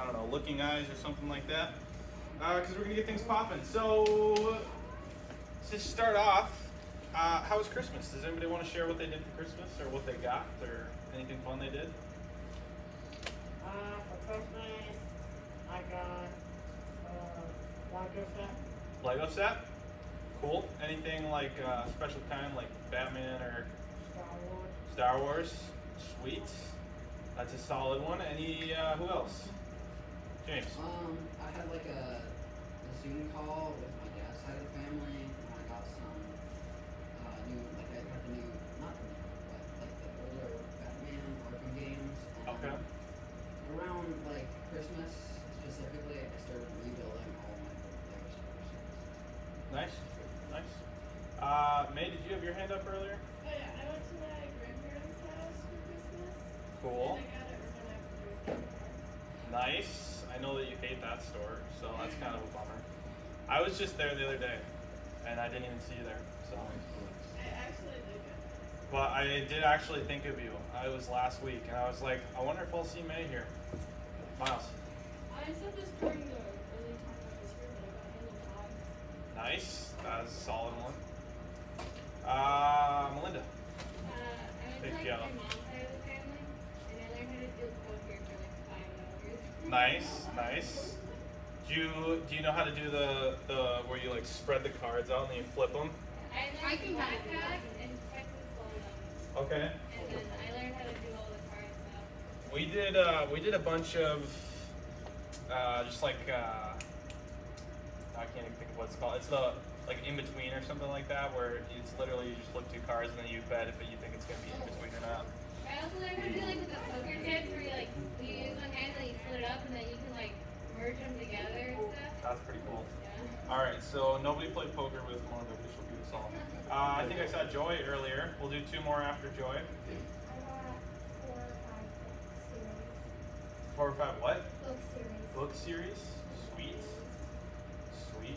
I don't know, looking eyes or something like that. Because we're gonna get things popping. So to start off, how was Christmas? Does anybody want to share what they did for Christmas, or what they got, or anything fun they did? For Christmas, I got Lego set. Lego set? Cool. Anything like special kind, like Batman or Star Wars. Star Wars? Sweet. That's a solid one. Any, who else? James. I had like a Zoom call with my dad's side of the family, and I got some new, like I got the new, not the new, but like the older Batman Arkham games. And Okay. around like Christmas specifically, I started rebuilding all my Lego stores. Nice. May, did you have your hand up earlier? Oh yeah, I went to my grandparents' house for Christmas. Cool. And I got it Urban Outfitters. Nice. I know that you hate that store, so that's kind of a bummer. I was just there the other day, and I didn't even see you there, so. I actually did get this. But I did actually think of you. I was last week, and I was like, I wonder if I'll see May here. Miles. I said this during the early time of this year, but I got Halo 5. Nice. That is a solid one. Melinda. I went Big to like yellow. my mom's side of the family, and I learned how to do poker for like 5 hours. Nice. Do you know how to do the where you like spread the cards out and then you flip them? I can blackjack and Texas Hold'em, Okay. and then I learned how to do all the card stuff. We did a bunch of just like I can't even think of what it's called. It's the like in between or something like that, where it's literally you just flip 2 cards and then you bet if you think it's gonna be in between or not. I also learned how to do like with the poker chips, where you use one hand and then you split it up, and then you can like merge them together and stuff. That's pretty cool. Yeah. All right, so nobody played poker with Melinda. We shall do this all. I think I saw Joy earlier. We'll do 2 more after Joy. I got 4 or 5 series. 4 or 5 what? Book series. Book series? Sweet.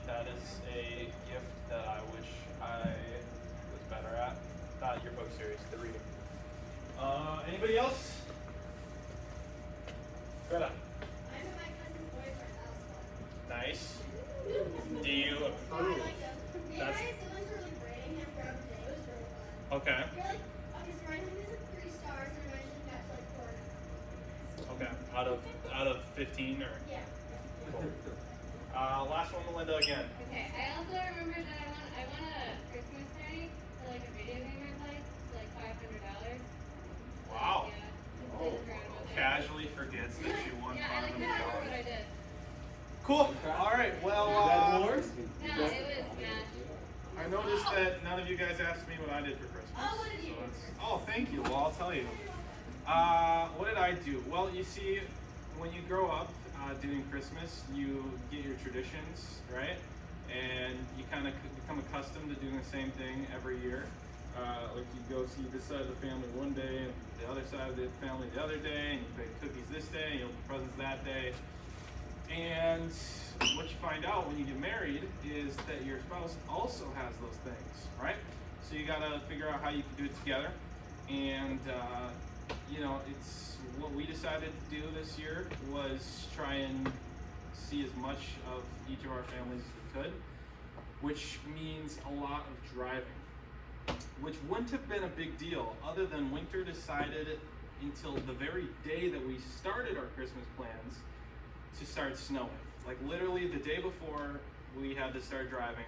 That is a gift that I wish I was better at. Not your book series, the reading. Anybody else? Greta. I met my cousin's boyfriend, that was fun. Nice. Do you I approve? like him. Me and That's- my siblings were like rating him for every day. It was really fun. Okay. You're like, okay, so right now he's like 3 stars, and eventually got to like 4.5. Okay. Out of 15 or Yeah. cool. Last one, Melinda again. Okay. I also remember that I won a Christmas party for like a video game I played for like $500. Wow. Yeah. Oh, Really proud about that. casually forgets that she won Yeah, I like to remember what I $500. did. Cool. All right. Well, No, it was Smash. I noticed that none of you guys asked me what I did for Christmas. Oh, what did you do? Oh, thank you. Well, I'll tell you. What did I do? Well, you see, when you grow up doing Christmas, you get your traditions, right? And you kind of become accustomed to doing the same thing every year. Like you go see this side of the family one day, and the other side of the family the other day, and you bake cookies this day, and you open presents that day. And what you find out when you get married is that your spouse also has those things, right? So you gotta figure out how you can do it together. And it's what we decided to do this year was try and see as much of each of our families as we could, which means a lot of driving, which wouldn't have been a big deal other than winter decided until the very day that we started our Christmas plans to start snowing. Like literally the day before we had to start driving,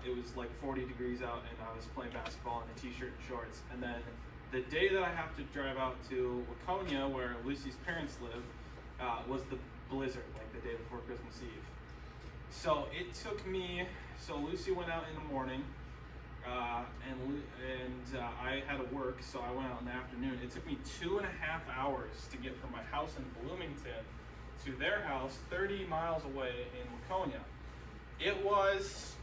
it was like 40 degrees out and I was playing basketball in a t-shirt and shorts. And then the day that I have to drive out to Waconia, where Lucy's parents live, was the blizzard, like the day before Christmas Eve. So it took me, so Lucy went out in the morning, and I had to work, so I went out in the afternoon. It took me 2.5 hours to get from my house in Bloomington to their house 30 miles away in Waconia. It was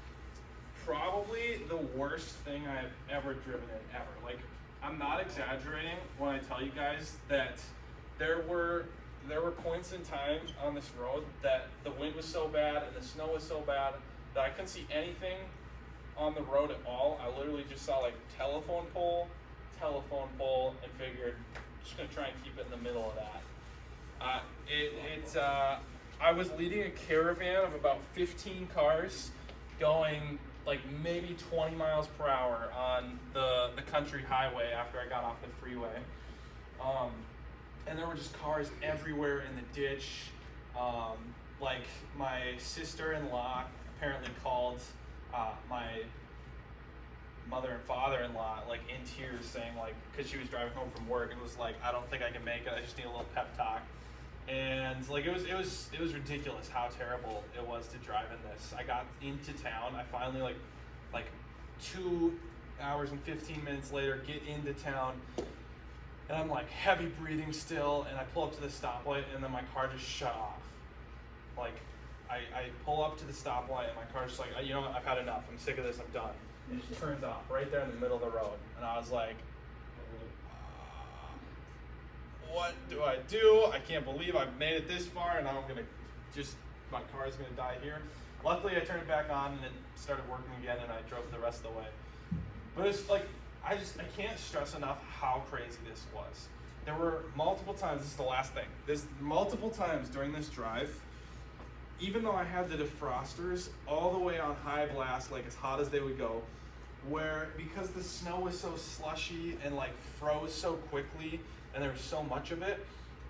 probably the worst thing I have ever driven in, ever. Like, I'm not exaggerating when I tell you guys that there were points in time on this road that the wind was so bad and the snow was so bad that I couldn't see anything on the road at all. I literally just saw like telephone pole, and figured I'm just gonna try and keep it in the middle of that. I was leading a caravan of about 15 cars going like maybe 20 miles per hour on the country highway after I got off the freeway. And there were just cars everywhere in the ditch. Like my sister-in-law apparently called my mother and father-in-law like in tears, saying like, because she was driving home from work and was like, I don't think I can make it, I just need a little pep talk. And like it was ridiculous how terrible it was to drive in this. I got into town, I finally like 2 hours and 15 minutes later get into town, and I'm like heavy breathing still, and I pull up to the stoplight and then my car just shut off. Like I pull up to the stoplight and my car's just like, you know what, I've had enough, I'm sick of this, I'm done. And it just turns off right there in the middle of the road. And I was like, what do I do? I can't believe I've made it this far and now I'm gonna my car's gonna die here. Luckily I turned it back on and it started working again and I drove the rest of the way. But it's like, I can't stress enough how crazy this was. There were multiple times, this is the last thing, multiple times during this drive, even though I had the defrosters all the way on high blast, like as hot as they would go, where because the snow was so slushy and like froze so quickly and there was so much of it,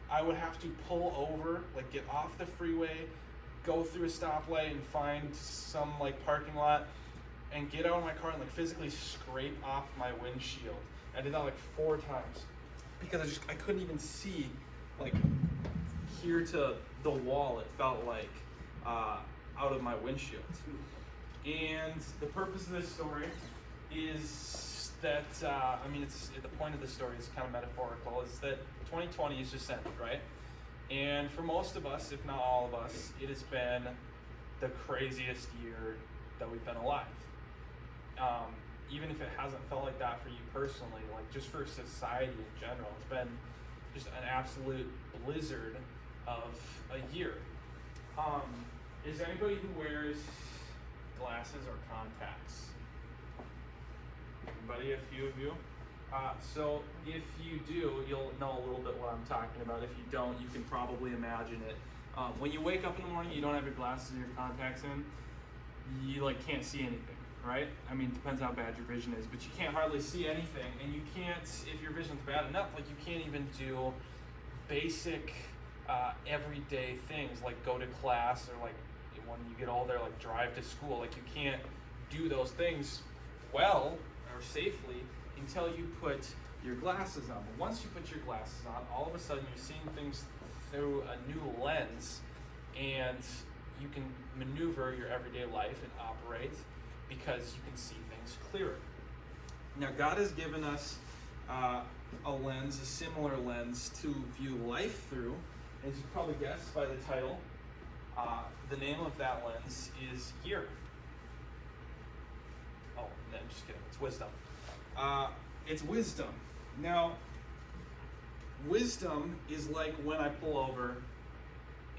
I would have to pull over, like get off the freeway, go through a stoplight and find some like parking lot and get out of my car and like physically scrape off my windshield. I did that like 4 times because I couldn't even see like here to the wall, it felt like, out of my windshield. And the purpose of this story is that, it's the point of the story is kind of metaphorical, is that 2020 is just ended, right? And for most of us, if not all of us, it has been the craziest year that we've been alive. Even if it hasn't felt like that for you personally, like just for society in general, it's been just an absolute blizzard of a year. Is there anybody who wears glasses or contacts? Anybody? A few of you? So if you do, you'll know a little bit what I'm talking about. If you don't, you can probably imagine it. When you wake up in the morning, you don't have your glasses or your contacts in, you like can't see anything, right? I mean, it depends how bad your vision is, but you can't hardly see anything, and you can't, if your vision's bad enough, like you can't even do basic everyday things like go to class, or like when you get older, like drive to school. Like you can't do those things well or safely until you put your glasses on. But once you put your glasses on, all of a sudden you're seeing things through a new lens, and you can maneuver your everyday life and operate because you can see things clearer. Now God has given us a lens, a similar lens to view life through. As you probably guessed by the title, the name of that lens is year. Oh, no, I'm just kidding. It's wisdom. It's wisdom. Now, wisdom is like when I pull over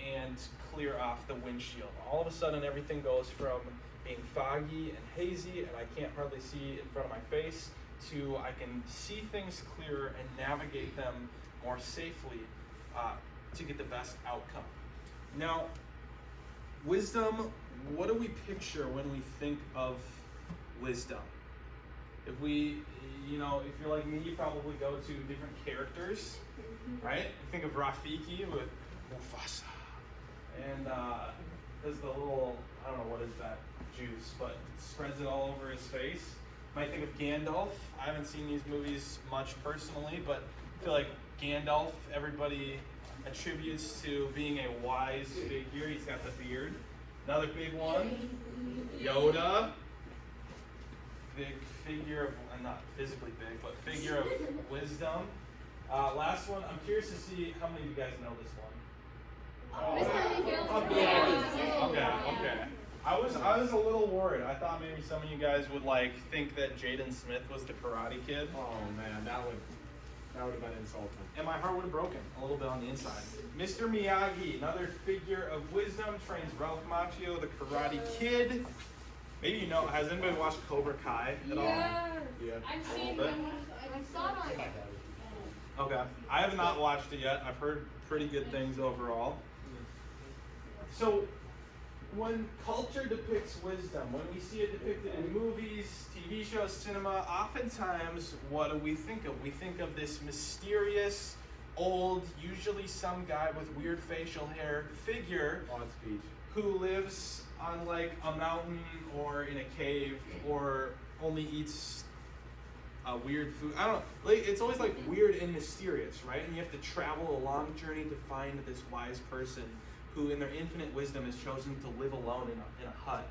and clear off the windshield. All of a sudden, everything goes from being foggy and hazy, and I can't hardly see in front of my face, to I can see things clearer and navigate them more safely to get the best outcome. Now, wisdom, what do we picture when we think of wisdom? If if you're like me, you probably go to different characters, right? You think of Rafiki with Mufasa, and there's the little, I don't know what is that juice, but spreads it all over his face. Might think of Gandalf. I haven't seen these movies much personally, but I feel like Gandalf, everybody attributes to being a wise figure. He's got the beard. Another big one, Yoda. Big figure of, not physically big, but figure of wisdom. Last one, I'm curious to see how many of you guys know this one. Okay. I was a little worried. I thought maybe some of you guys would think that Jaden Smith was the Karate Kid. Oh man, that would have been insulting. And my heart would have broken a little bit on the inside. Mr. Miyagi, another figure of wisdom, trains Ralph Macchio, the Karate Kid. Maybe you know, has anybody watched Cobra Kai at all? Yeah. Yeah. I've seen bit. I saw it on Okay. I have not watched it yet. I've heard pretty good things overall. So, when culture depicts wisdom, when we see it depicted in movies, TV shows, cinema, oftentimes what do we think of? We think of this mysterious, old, usually some guy with weird facial hair figure Odd speech. who lives on like a mountain or in a cave or only eats weird food. I don't know. Like, it's always like weird and mysterious, right? And you have to travel a long journey to find this wise person who in their infinite wisdom has chosen to live alone in a hut.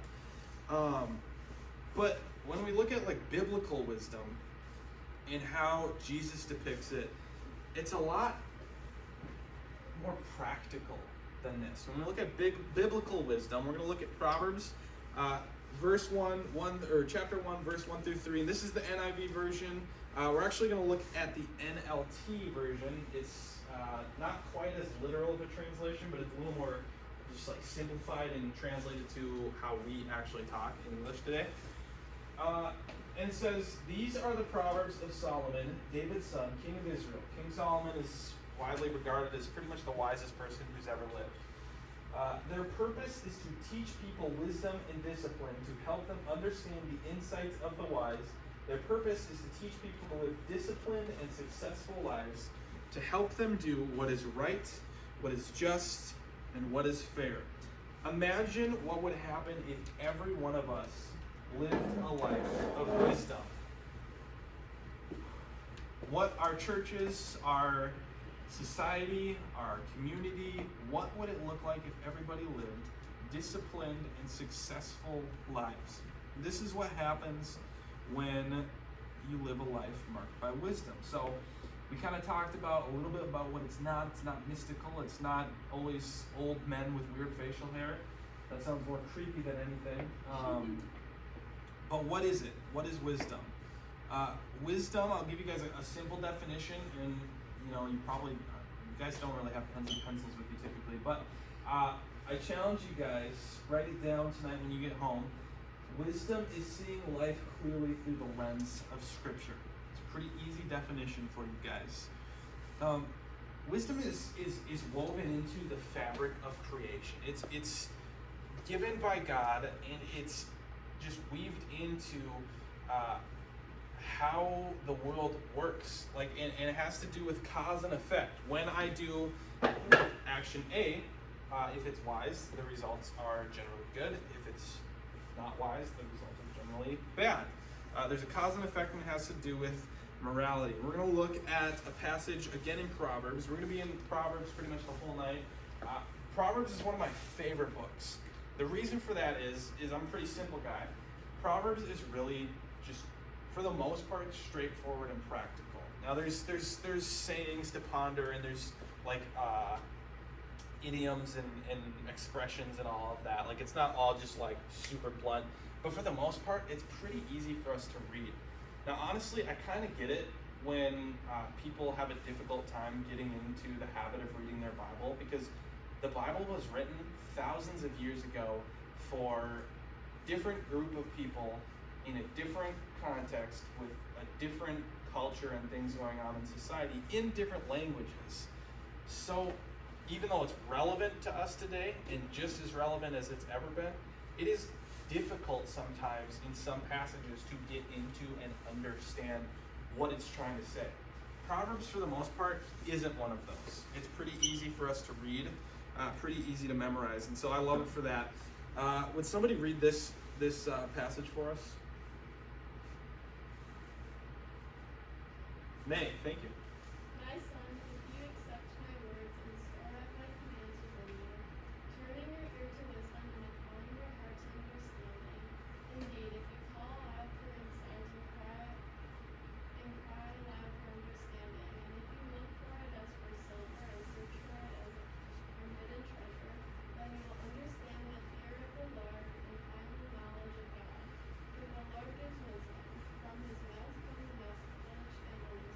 But when we look at like biblical wisdom and how Jesus depicts it, it's a lot more practical than this. When we look at biblical wisdom, we're going to look at Proverbs chapter 1, verse 1 through 3. And this is the NIV version. We're actually going to look at the NLT version. It's not quite as literal of a translation, but it's a little more just like simplified and translated to how we actually talk in English today. And it says, "These are the Proverbs of Solomon, David's son, king of Israel." King Solomon is widely regarded as pretty much the wisest person who's ever lived. Their purpose is to teach people wisdom and discipline, to help them understand the insights of the wise. Their purpose is to teach people to live disciplined and successful lives, to help them do what is right, what is just, and what is fair. Imagine what would happen if every one of us lived a life of wisdom. What our churches, our society, our community, what would it look like if everybody lived disciplined and successful lives? This is what happens when you live a life marked by wisdom. So we kind of talked about a little bit about what it's not. It's not mystical. It's not always old men with weird facial hair. That sounds more creepy than anything. But what is it? What is wisdom? Wisdom, I'll give you guys a simple definition, and you guys don't really have pens and pencils with you typically, but I challenge you guys, write it down tonight when you get home. Wisdom is seeing life clearly through the lens of Scripture. It's a pretty easy definition for you guys. Wisdom is woven into the fabric of creation. It's given by God, and it's just weaved into how the world works. And it has to do with cause and effect. When I do action A, if it's wise, the results are generally good. If it's not wise, the results are generally bad. There's a cause and effect, and it has to do with morality. We're going to look at a passage again in Proverbs. We're going to be in Proverbs pretty much the whole night. Proverbs is one of my favorite books. The reason for that is I'm a pretty simple guy. Proverbs is really just, for the most part, straightforward and practical. Now there's sayings to ponder, and there's like idioms and expressions and all of that. Like, it's not all just like super blunt, but for the most part, it's pretty easy for us to read. Now, honestly, I kind of get it when people have a difficult time getting into the habit of reading their Bible, because the Bible was written thousands of years ago for a different group of people in a different context with a different culture and things going on in society in different languages. So even though it's relevant to us today, and just as relevant as it's ever been, it is difficult sometimes in some passages to get into and understand what it's trying to say. Proverbs, for the most part, isn't one of those. It's pretty easy for us to read, pretty easy to memorize, and so I love it for that. Would somebody read this passage for us? May, thank you. My son, if you accept my words and store up my commands within you, turning your ear to wisdom and applying your heart to understanding. Indeed, if you call out for insight and cry aloud for understanding, and if you look for it as for silver and search for it as for hidden treasure, then you will understand the fear of the Lord and find the knowledge of God. For the Lord gives wisdom; from his mouth comes knowledge and understanding.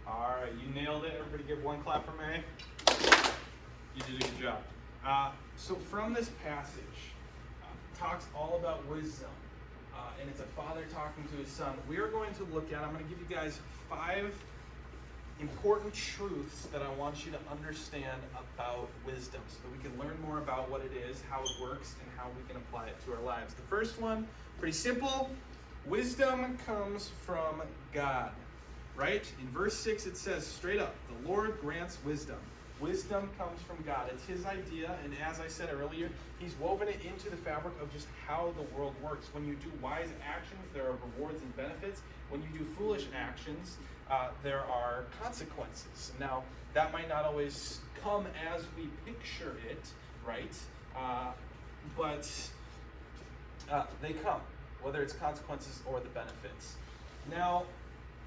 All right, you nailed it. Everybody give one clap for May. You did a good job. So from this passage, talks all about wisdom, and it's a father talking to his son. We are going to look at, I'm going to give you guys 5 important truths that I want you to understand about wisdom so that we can learn more about what it is, how it works, and how we can apply it to our lives. The first one, pretty simple. Wisdom comes from God, right? In verse 6 it says straight up, the Lord grants wisdom. Wisdom comes from God. It's his idea, and as I said earlier, he's woven it into the fabric of just how the world works. When you do wise actions, there are rewards and benefits. When you do foolish actions, there are consequences. Now, that might not always come as we picture it, right? But they come, whether it's consequences or the benefits. Now,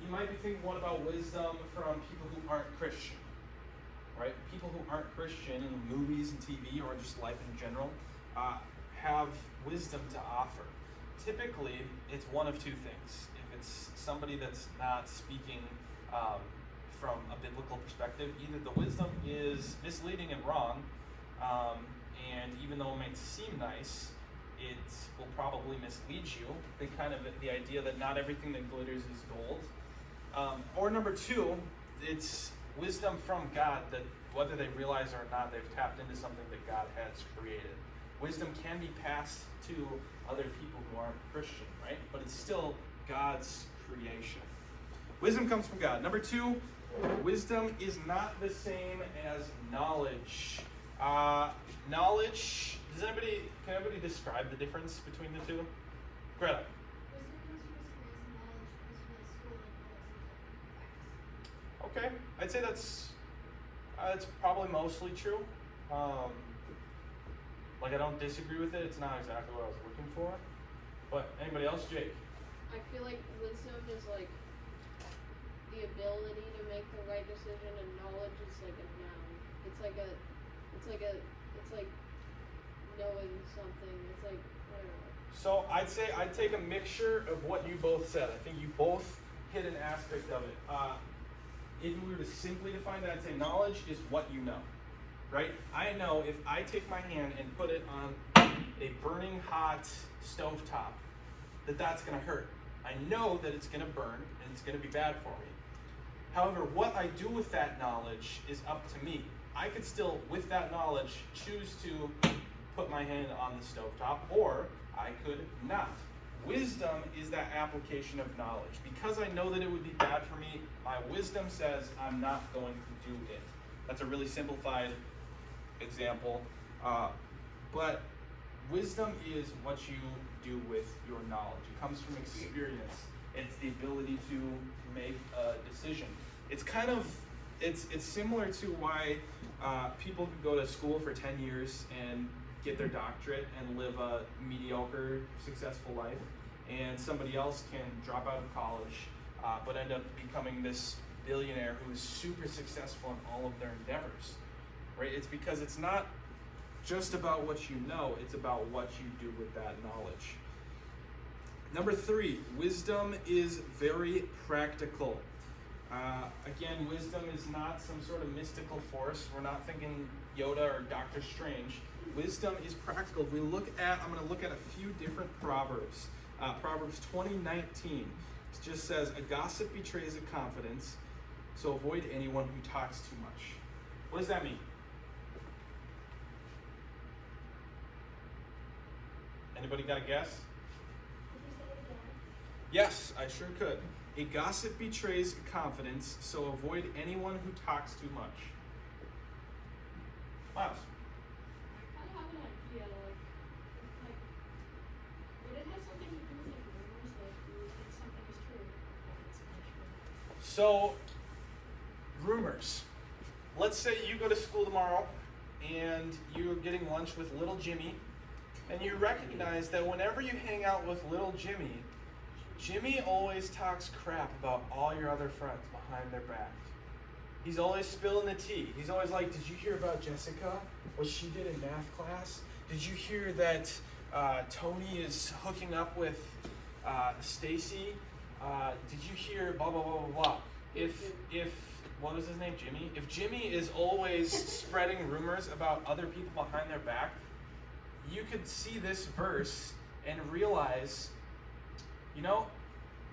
you might be thinking, what about wisdom from people who aren't Christian? Right? People who aren't Christian in movies and TV or just life in general have wisdom to offer. Typically, it's one of two things. If it's somebody that's not speaking from a biblical perspective, either the wisdom is misleading and wrong, and even though it might seem nice, it will probably mislead you. The idea that not everything that glitters is gold. Or number two, it's wisdom from God that whether they realize it or not, they've tapped into something that God has created. Wisdom can be passed to other people who aren't Christian, right? But it's still God's creation. Wisdom comes from God. Number two, wisdom is not the same as knowledge. Knowledge, can anybody describe the difference between the two? Greta. Okay, I'd say that's probably mostly true. I don't disagree with it. It's not exactly what I was looking for. But anybody else, Jake? I feel like wisdom is like the ability to make the right decision, and knowledge is like a noun. It's like knowing something. It's like, I don't know. So I'd say I'd take a mixture of what you both said. I think you both hit an aspect of it. If we were to simply define that, I'd say knowledge is what you know, right? I know if I take my hand and put it on a burning hot stovetop, that's going to hurt. I know that it's going to burn and it's going to be bad for me. However, what I do with that knowledge is up to me. I could still, with that knowledge, choose to put my hand on the stovetop, or I could not. Wisdom is that application of knowledge. Because I know that it would be bad for me, my wisdom says I'm not going to do it. That's a really simplified example. But wisdom is what you do with your knowledge. It comes from experience. It's the ability to make a decision. It's it's similar to why people can go to school for 10 years and get their doctorate and live a mediocre, successful life, and somebody else can drop out of college but end up becoming this billionaire who is super successful in all of their endeavors, right? It's because it's not just about what you know, it's about what you do with that knowledge. Number three, wisdom is very practical. Again, wisdom is not some sort of mystical force. We're not thinking Yoda or Doctor Strange. Wisdom is practical. I'm going to look at a few different Proverbs. Proverbs 20:19. It just says, a gossip betrays a confidence, so avoid anyone who talks too much. What does that mean? Anybody got a guess? Yes, I sure could. A gossip betrays confidence, so avoid anyone who talks too much. Miles. I kind of have an idea, would it have something to do with rumors, you think something is true, it's not true? So, rumors. Let's say you go to school tomorrow and you're getting lunch with little Jimmy, and you recognize that whenever you hang out with little Jimmy, Jimmy always talks crap about all your other friends behind their back. He's always spilling the tea. He's always like, did you hear about Jessica? What she did in math class? Did you hear that Tony is hooking up with Stacy? Did you hear blah, blah, blah, blah, blah? If what was his name, Jimmy? If Jimmy is always spreading rumors about other people behind their back, you could see this verse and realize,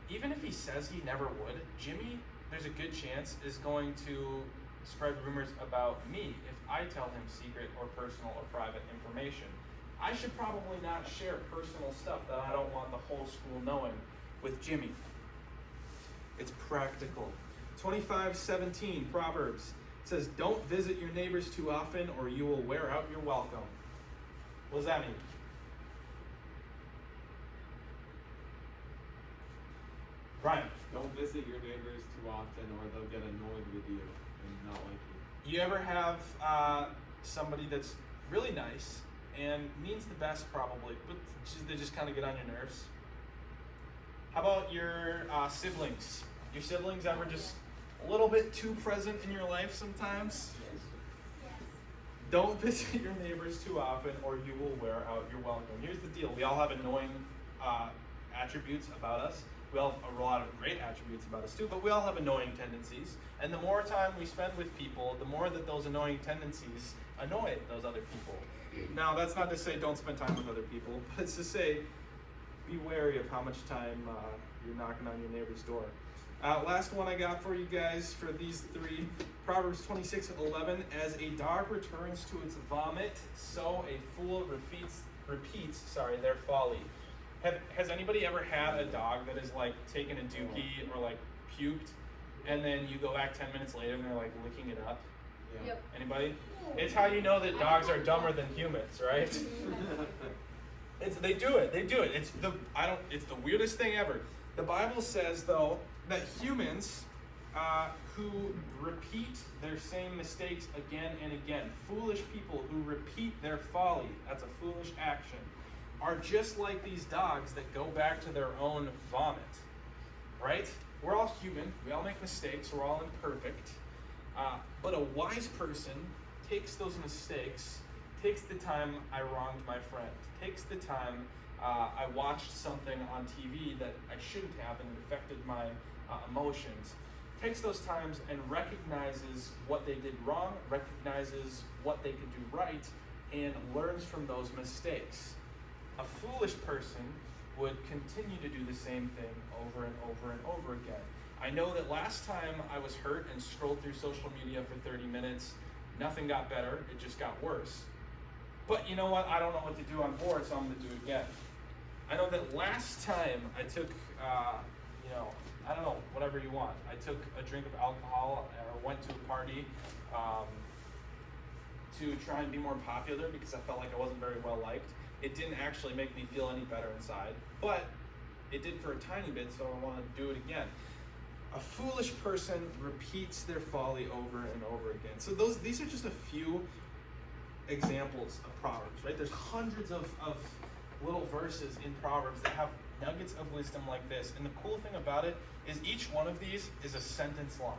even if he says he never would, Jimmy there's a good chance, is going to spread rumors about me if I tell him secret or personal or private information. I should probably not share personal stuff that I don't want the whole school knowing with Jimmy. It's practical. 25:17, Proverbs. It says, don't visit your neighbors too often or you will wear out your welcome. What does that mean? Brian. Don't visit your neighbors too often or they'll get annoyed with you and not like you. You ever have somebody that's really nice and means the best probably, but they just kind of get on your nerves? How about your siblings? Your siblings ever just a little bit too present in your life sometimes? Don't visit your neighbors too often or you will wear out your welcome. Here's the deal. We all have annoying attributes about us. We all have a lot of great attributes about us too, but we all have annoying tendencies. And the more time we spend with people, the more that those annoying tendencies annoy those other people. Now, that's not to say don't spend time with other people, but it's to say be wary of how much time you're knocking on your neighbor's door. Last one I got for you guys for these three. Proverbs 26:11. As a dog returns to its vomit, so a fool repeats their folly. Has anybody ever had a dog that is like taken a dookie or like puked, and then you go back 10 minutes later and they're like licking it up? Yeah. Yep. Anybody? It's how you know that dogs are dumber than humans, right? They do it. It's the weirdest thing ever. The Bible says though that humans who repeat their same mistakes again and again, foolish people who repeat their folly, that's a foolish action, are just like these dogs that go back to their own vomit, right? We're all human. We all make mistakes. We're all imperfect. But a wise person takes those mistakes, takes the time I wronged my friend, takes the time I watched something on TV that I shouldn't have and it affected my emotions, takes those times and recognizes what they did wrong, recognizes what they could do right, and learns from those mistakes. A foolish person would continue to do the same thing over and over and over again. I know that last time I was hurt and scrolled through social media for 30 minutes, nothing got better, it just got worse. But you know what? I don't know what to do. I'm bored, so I'm going to do it again. I know that last time I took, I don't know, whatever you want. I took a drink of alcohol or went to a party to try and be more popular because I felt like I wasn't very well liked. It didn't actually make me feel any better inside, but it did for a tiny bit, so I want to do it again. A foolish person repeats their folly over and over again. So these are just a few examples of Proverbs, right? There's hundreds of little verses in Proverbs that have nuggets of wisdom like this. And the cool thing about it is each one of these is a sentence long.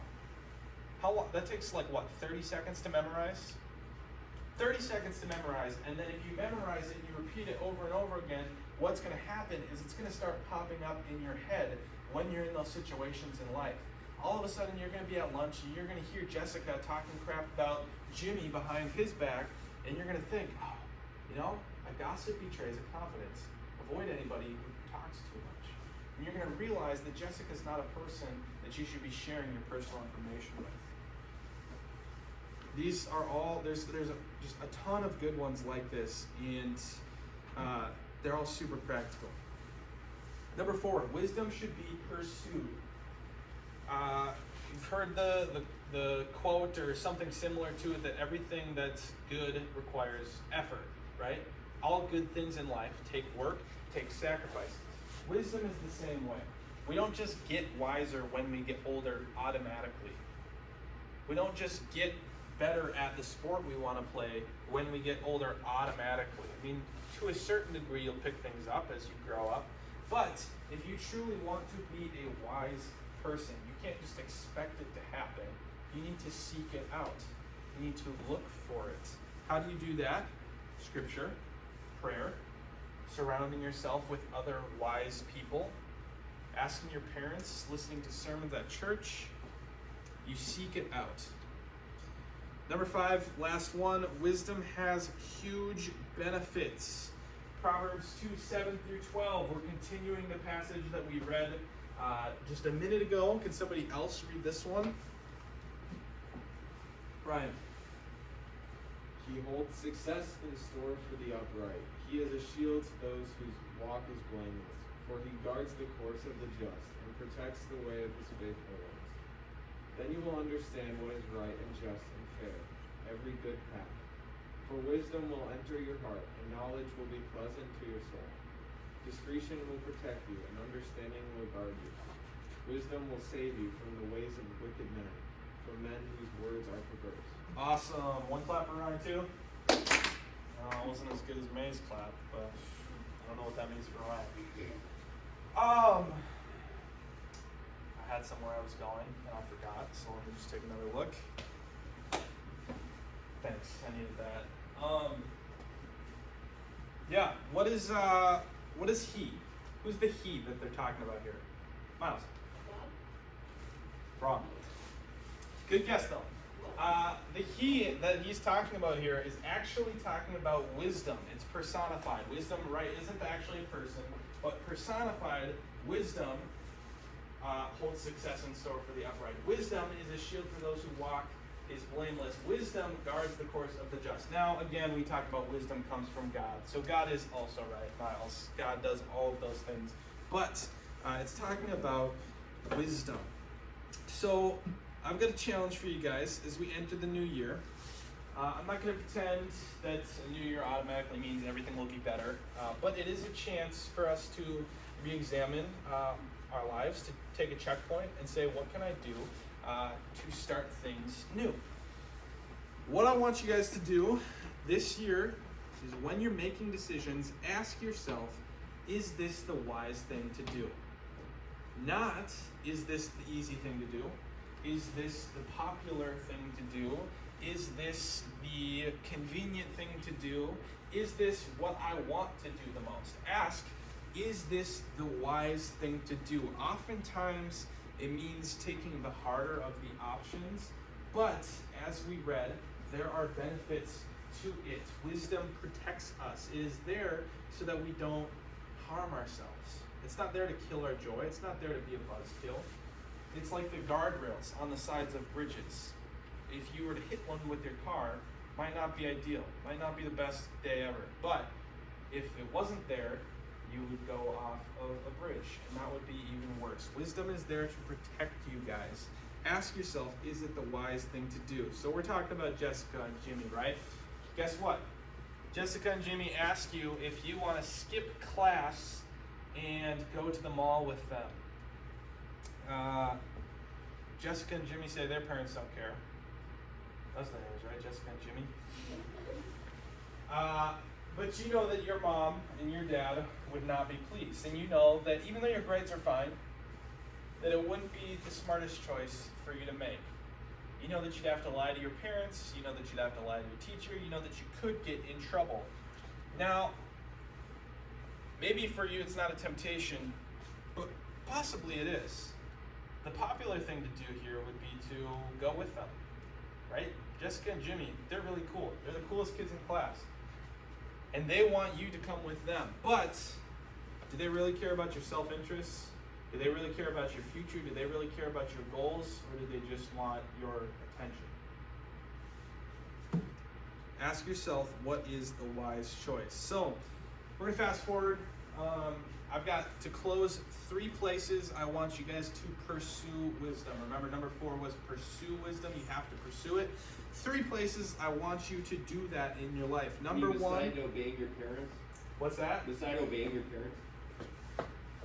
How long? That takes 30 seconds to memorize? 30 seconds to memorize, and then if you memorize it and you repeat it over and over again, what's going to happen is it's going to start popping up in your head when you're in those situations in life. All of a sudden, you're going to be at lunch and you're going to hear Jessica talking crap about Jimmy behind his back, and you're going to think, a gossip betrays a confidence. Avoid anybody who talks too much. And you're going to realize that Jessica's not a person that you should be sharing your personal information with. These are all, there's just a ton of good ones like this, and they're all super practical. Number 4, wisdom should be pursued. You've heard the quote or something similar to it that everything that's good requires effort, right? All good things in life take work, take sacrifice. Wisdom is the same way. We don't just get wiser when we get older automatically. We don't just get better at the sport we want to play when we get older automatically. I mean, to a certain degree, you'll pick things up as you grow up. But if you truly want to be a wise person, you can't just expect it to happen. You need to seek it out. You need to look for it. How do you do that? Scripture, prayer, surrounding yourself with other wise people, asking your parents, listening to sermons at church. You seek it out. Number 5, last one, wisdom has huge benefits. Proverbs 2:7-12, we're continuing the passage that we read just a minute ago. Can somebody else read this one? Ryan. He holds success in store for the upright. He is a shield to those whose walk is blameless. For he guards the course of the just and protects the way of his faithful ones. Then you will understand what is right and just and fair, every good path. For wisdom will enter your heart, and knowledge will be pleasant to your soul. Discretion will protect you, and understanding will guard you. Wisdom will save you from the ways of wicked men, from men whose words are perverse. Awesome. One clap for Ryan too. It wasn't as good as May's clap, but I don't know what that means for Ryan. I had somewhere I was going and I forgot, so let me just take another look. Thanks, I needed that. Yeah, what is he? Who's the he that they're talking about here? Miles. Wrong. Good guess though. The he that he's talking about here is actually talking about wisdom. It's personified. Wisdom, right, isn't actually a person, but personified wisdom holds success in store for the upright. Wisdom is a shield for those who walk is blameless. Wisdom guards the course of the just. Now, again, we talk about wisdom comes from God. So God is also right, Miles. God does all of those things. But it's talking about wisdom. So I've got a challenge for you guys as we enter the new year. I'm not going to pretend that a new year automatically means everything will be better, but it is a chance for us to re-examine our lives, to take a checkpoint and say, what can I do to start things new? What I want you guys to do this year is when you're making decisions, ask yourself, is this the wise thing to do? Not, is this the easy thing to do? Is this the popular thing to do? Is this the convenient thing to do? Is this what I want to do the most? Ask, is this the wise thing to do? Oftentimes, it means taking the harder of the options, but as we read, there are benefits to it. Wisdom protects us. It is there so that we don't harm ourselves. It's not there to kill our joy. It's not there to be a buzzkill. It's like the guardrails on the sides of bridges. If you were to hit one with your car, might not be ideal, might not be the best day ever. But if it wasn't there, you would go off of a bridge, and that would be even worse. Wisdom is there to protect you guys. Ask yourself, is it the wise thing to do? So we're talking about Jessica and Jimmy, right? Guess what? Jessica and Jimmy ask you if you want to skip class and go to the mall with them. Jessica and Jimmy say their parents don't care. That's the names, right? Jessica and Jimmy. But you know that your mom and your dad would not be pleased. And you know that even though your grades are fine, that it wouldn't be the smartest choice for you to make. You know that you'd have to lie to your parents. You know that you'd have to lie to your teacher. You know that you could get in trouble. Now, maybe for you it's not a temptation, but possibly it is. The popular thing to do here would be to go with them, right? Jessica and Jimmy, they're really cool. They're the coolest kids in class. And they want you to come with them. But do they really care about your self-interest? Do they really care about your future? Do they really care about your goals? Or do they just want your attention? Ask yourself, what is the wise choice? So, we're going to fast forward. I've got to close 3 places I want you guys to pursue wisdom. Remember, number 4 was pursue wisdom. You have to pursue it. 3 places I want you to do that in your life. Number 1. Besides obeying your parents? What's that? Besides obeying your parents?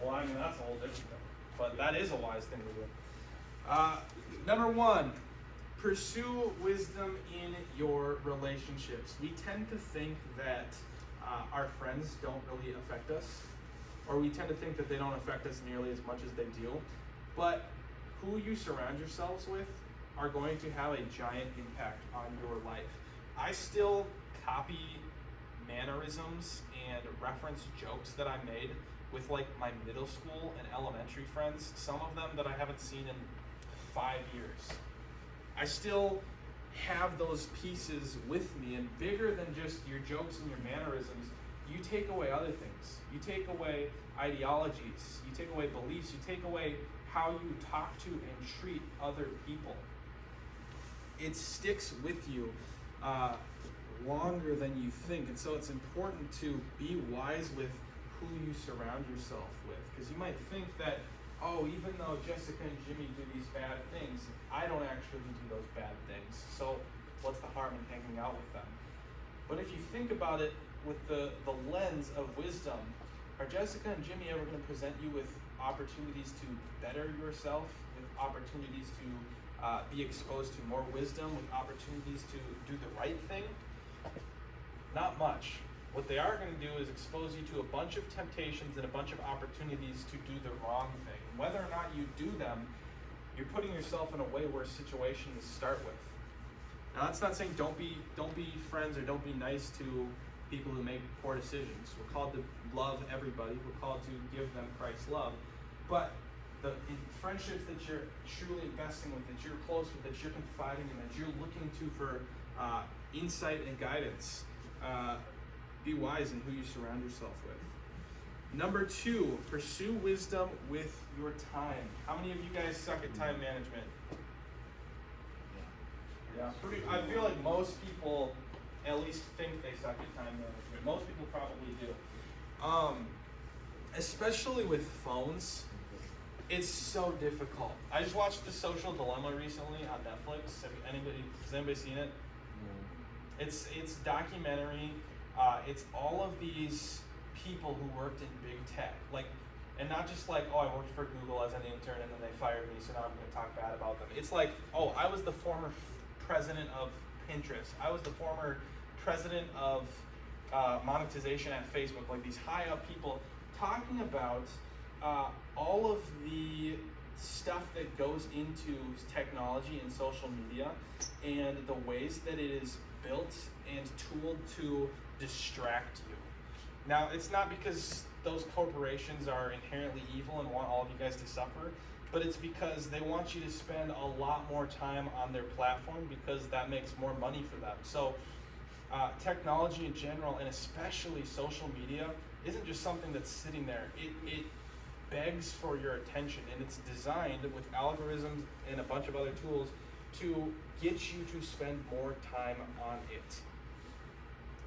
Well, I mean, that's a whole different thing. But that is a wise thing to do. Number 1, pursue wisdom in your relationships. We tend to think that our friends don't really affect us, or we tend to think that they don't affect us nearly as much as they do. But who you surround yourselves with are going to have a giant impact on your life. I still copy mannerisms and reference jokes that I made with like my middle school and elementary friends, some of them that I haven't seen in 5 years. I still have those pieces with me, and bigger than just your jokes and your mannerisms you take away other things. You take away ideologies. You take away beliefs. You take away how you talk to and treat other people. It sticks with you longer than you think. And so it's important to be wise with who you surround yourself with. Because you might think that, oh, even though Jessica and Jimmy do these bad things, I don't actually do those bad things. So what's the harm in hanging out with them? But if you think about it with the lens of wisdom, are Jessica and Jimmy ever going to present you with opportunities to better yourself, with opportunities to be exposed to more wisdom, with opportunities to do the right thing? Not much. What they are going to do is expose you to a bunch of temptations and a bunch of opportunities to do the wrong thing. Whether or not you do them, you're putting yourself in a way worse situation to start with. Now that's not saying don't be friends or don't be nice to people who make poor decisions. We're called to love everybody. We're called to give them Christ's love. But the friendships that you're truly investing with, that you're close with, that you're confiding in, that you're looking to for insight and guidance, be wise in who you surround yourself with. Number 2, pursue wisdom with your time. How many of you guys suck at time management? Yeah, I feel like most people at least think they suck at time management. Most people probably do. Especially with phones, it's so difficult. I just watched The Social Dilemma recently on Netflix. Has anybody seen it? It's documentary. It's all of these people who worked in big tech, and not just like, oh, I worked for Google as an intern and then they fired me, so now I'm going to talk bad about them. It's like, oh, I was the former president of Pinterest. I was the former president of monetization at Facebook. Like these high up people talking about all of the stuff that goes into technology and social media and the ways that it is built and tooled to distract you. Now, it's not because those corporations are inherently evil and want all of you guys to suffer, but it's because they want you to spend a lot more time on their platform because that makes more money for them. So technology in general, and especially social media, isn't just something that's sitting there. It begs for your attention, and it's designed with algorithms and a bunch of other tools to get you to spend more time on it.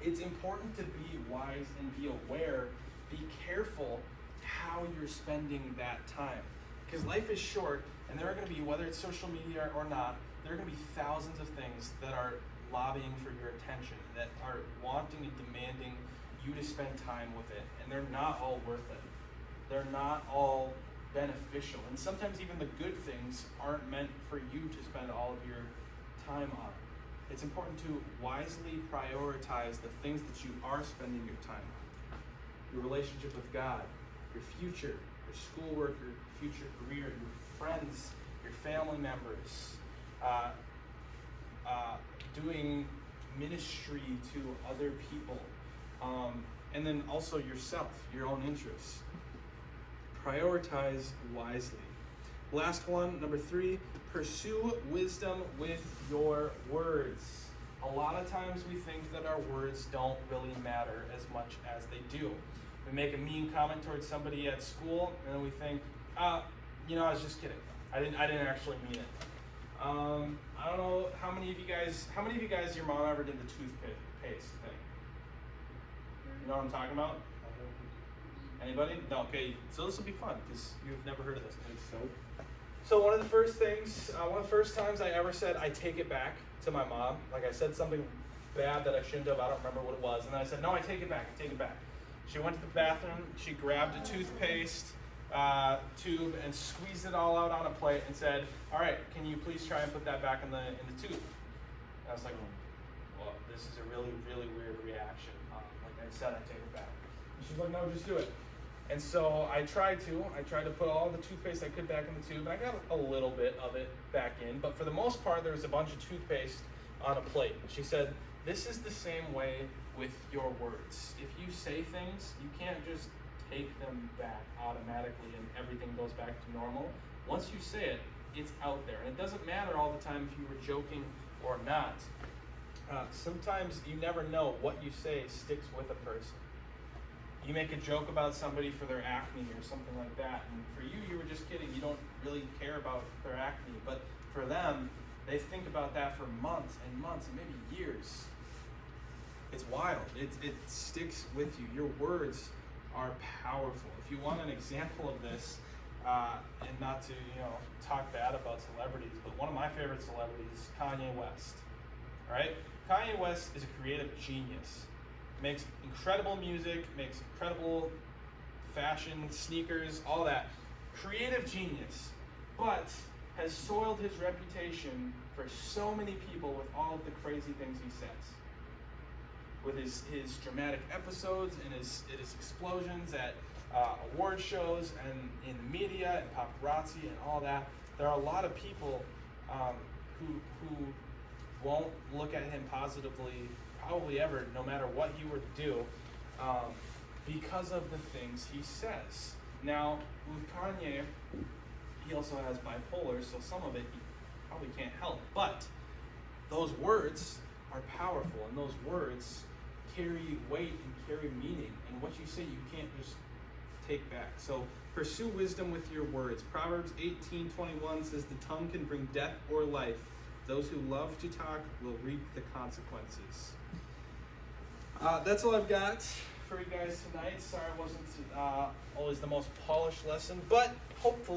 It's important to be wise and be aware, be careful how you're spending that time. Because life is short, and there are going to be, whether it's social media or not, there are going to be thousands of things that are lobbying for your attention, that are wanting and demanding you to spend time with it, and they're not all worth it. They're not all beneficial, and sometimes even the good things aren't meant for you to spend all of your time on. It's important to wisely prioritize the things that you are spending your time on. Your relationship with God, your future, your schoolwork, your future career, your friends, your family members, doing ministry to other people, and then also yourself, your own interests. Prioritize wisely. Last one, number 3, pursue wisdom with your words. A lot of times we think that our words don't really matter as much as they do. We make a mean comment towards somebody at school, and then we think, I was just kidding. I didn't actually mean it. I don't know how many of you guys, your mom ever did the toothpaste thing? You know what I'm talking about? Anybody? No, okay, so this will be fun because you've never heard of this. So one of the first times I ever said I take it back to my mom, like I said something bad that I shouldn't have, I don't remember what it was, and then I said, no, I take it back. She went to the bathroom, she grabbed a toothpaste tube and squeezed it all out on a plate and said, all right, can you please try and put that back in the tube? And I was like, well, this is a really, really weird reaction. Like I said, I take it back. And she's like, no, just do it. And so I tried to put all the toothpaste I could back in the tube, and I got a little bit of it back in, but for the most part, there was a bunch of toothpaste on a plate. She said, this is the same way with your words. If you say things, you can't just take them back automatically and everything goes back to normal. Once you say it, it's out there. And it doesn't matter all the time if you were joking or not. Sometimes you never know what you say sticks with a person. You make a joke about somebody for their acne or something like that, and for you, you were just kidding. You don't really care about their acne, but for them, they think about that for months and months and maybe years. It's wild. It sticks with you. Your words are powerful. If you want an example of this, and not to talk bad about celebrities, but one of my favorite celebrities is Kanye West. All right, Kanye West is a creative genius. Makes incredible music, makes incredible fashion, sneakers, all that. Creative genius, but has soiled his reputation for so many people with all of the crazy things he says. With his dramatic episodes and his explosions at award shows and in the media and paparazzi and all that, there are a lot of people who won't look at him positively probably ever, no matter what he were to do, because of the things he says. Now, with Kanye, he also has bipolar, so some of it he probably can't help. But those words are powerful, and those words carry weight and carry meaning. And what you say, you can't just take back. So pursue wisdom with your words. Proverbs 18:21 says, "The tongue can bring death or life. Those who love to talk will reap the consequences." That's all I've got for you guys tonight. Sorry it wasn't always the most polished lesson, but hopefully